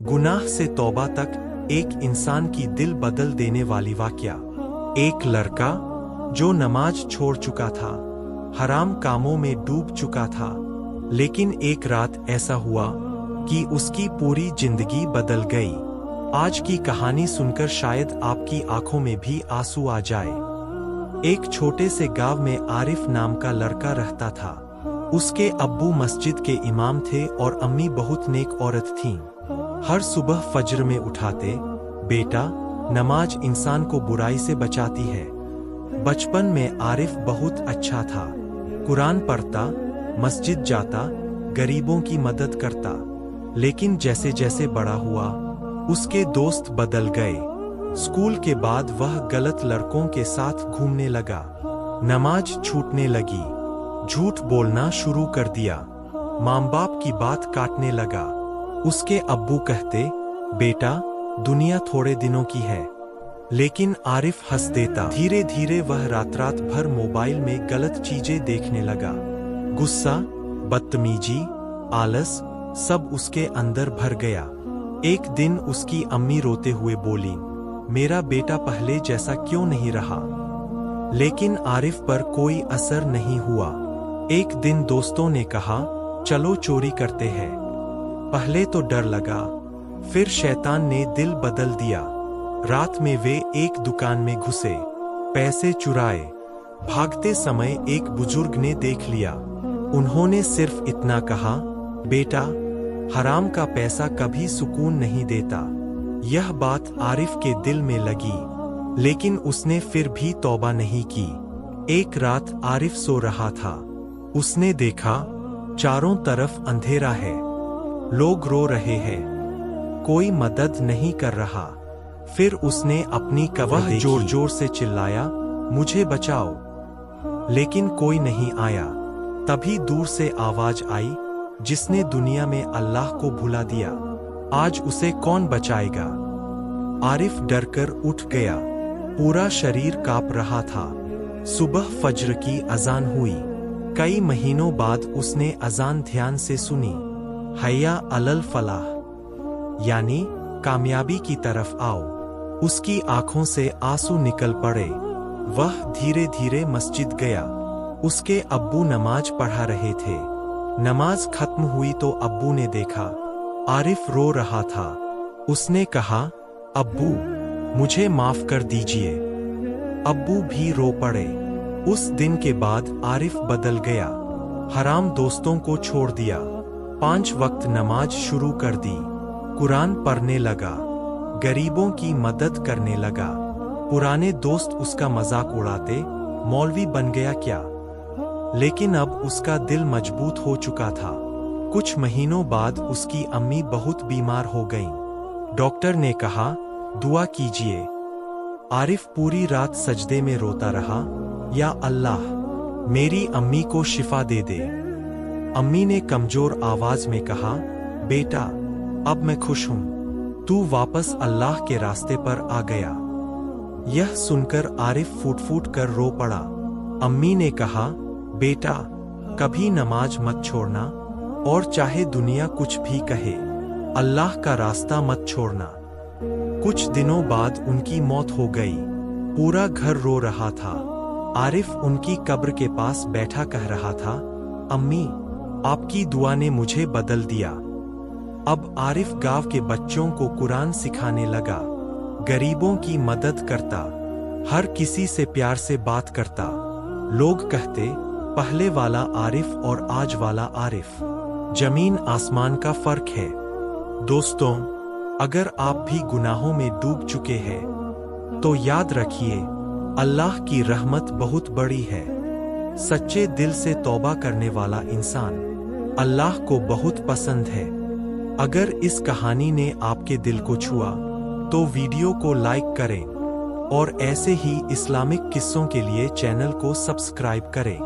गुनाह से तौबा तक एक इंसान की दिल बदल देने वाली वाकया। एक लड़का जो नमाज छोड़ चुका था, हराम कामों में डूब चुका था, लेकिन एक रात ऐसा हुआ कि उसकी पूरी जिंदगी बदल गई। आज की कहानी सुनकर शायद आपकी आंखों में भी आंसू आ जाए। एक छोटे से गांव में आरिफ नाम का लड़का रहता था। उसके अब्बू मस्जिद के इमाम थे और अम्मी बहुत नेक औरत थीं। हर सुबह फज्र में उठाते, बेटा, नमाज इंसान को बुराई से बचाती है। बचपन में आरिफ बहुत अच्छा था, कुरान पढ़ता, मस्जिद जाता, गरीबों की मदद करता। लेकिन जैसे जैसे बड़ा हुआ, उसके दोस्त बदल गए। स्कूल के बाद वह गलत लड़कों के साथ घूमने लगा, नमाज छूटने लगी, झूठ बोलना शुरू कर दिया, माँ बाप की बात काटने लगा। उसके अब्बू कहते, बेटा, दुनिया थोड़े दिनों की है। लेकिन आरिफ हंस देता। धीरे धीरे वह रात भर मोबाइल में गलत चीजें देखने लगा। गुस्सा, बदतमीजी, आलस सब उसके अंदर भर गया। एक दिन उसकी अम्मी रोते हुए बोली, मेरा बेटा पहले जैसा क्यों नहीं रहा? लेकिन आरिफ पर कोई असर नहीं हुआ। एक दिन दोस्तों ने कहा, चलो चोरी करते हैं। पहले तो डर लगा, फिर शैतान ने दिल बदल दिया। रात में वे एक दुकान में घुसे, पैसे चुराए। भागते समय एक बुजुर्ग ने देख लिया। उन्होंने सिर्फ इतना कहा, बेटा, हराम का पैसा कभी सुकून नहीं देता। यह बात आरिफ के दिल में लगी, लेकिन उसने फिर भी तौबा नहीं की। एक रात आरिफ सो रहा था। उसने देखा, चारों तरफ अंधेरा है, लोग रो रहे हैं, कोई मदद नहीं कर रहा। फिर उसने अपनी कब्र देखी। जोर जोर से चिल्लाया, मुझे बचाओ। लेकिन कोई नहीं आया। तभी दूर से आवाज आई, जिसने दुनिया में अल्लाह को भुला दिया, आज उसे कौन बचाएगा? आरिफ डरकर उठ गया, पूरा शरीर कांप रहा था। सुबह फज्र की अजान हुई। कई महीनों बाद उसने अजान ध्यान से सुनी, हय्या अलल फलाह, यानी कामयाबी की तरफ आओ। उसकी आंखों से आंसू निकल पड़े। वह धीरे धीरे मस्जिद गया। उसके अब्बू नमाज पढ़ा रहे थे। नमाज खत्म हुई तो अब्बू ने देखा, आरिफ रो रहा था। उसने कहा, अब्बू, मुझे माफ कर दीजिए। अब्बू भी रो पड़े। उस दिन के बाद आरिफ बदल गया। हराम दोस्तों को छोड़ दिया, 5 वक्त नमाज शुरू कर दी, कुरान पढ़ने लगा, गरीबों की मदद करने लगा। पुराने दोस्त उसका मजाक उड़ाते, मौलवी बन गया क्या? लेकिन अब उसका दिल मजबूत हो चुका था। कुछ महीनों बाद उसकी अम्मी बहुत बीमार हो गईं। डॉक्टर ने कहा, दुआ कीजिए। आरिफ पूरी रात सजदे में रोता रहा, या अल्लाह, मेरी अम्मी को शिफा दे दे। अम्मी ने कमजोर आवाज में कहा, बेटा, अब मैं खुश हूं, तू वापस अल्लाह के रास्ते पर आ गया। यह सुनकर आरिफ फूट फूट कर रो पड़ा। अम्मी ने कहा, बेटा, कभी नमाज मत छोड़ना, और चाहे दुनिया कुछ भी कहे, अल्लाह का रास्ता मत छोड़ना। कुछ दिनों बाद उनकी मौत हो गई। पूरा घर रो रहा था। आरिफ उनकी कब्र के पास बैठा कह रहा था, अम्मी, आपकी दुआ ने मुझे बदल दिया। अब आरिफ गांव के बच्चों को कुरान सिखाने लगा, गरीबों की मदद करता, हर किसी से प्यार से बात करता। लोग कहते, पहले वाला आरिफ और आज वाला आरिफ, जमीन आसमान का फर्क है। दोस्तों, अगर आप भी गुनाहों में डूब चुके हैं, तो याद रखिए, अल्लाह की रहमत बहुत बड़ी है। सच्चे दिल से तौबा करने वाला इंसान अल्लाह को बहुत पसंद है। अगर इस कहानी ने आपके दिल को छुआ, तो वीडियो को लाइक करें और ऐसे ही इस्लामिक किस्सों के लिए चैनल को सब्सक्राइब करें।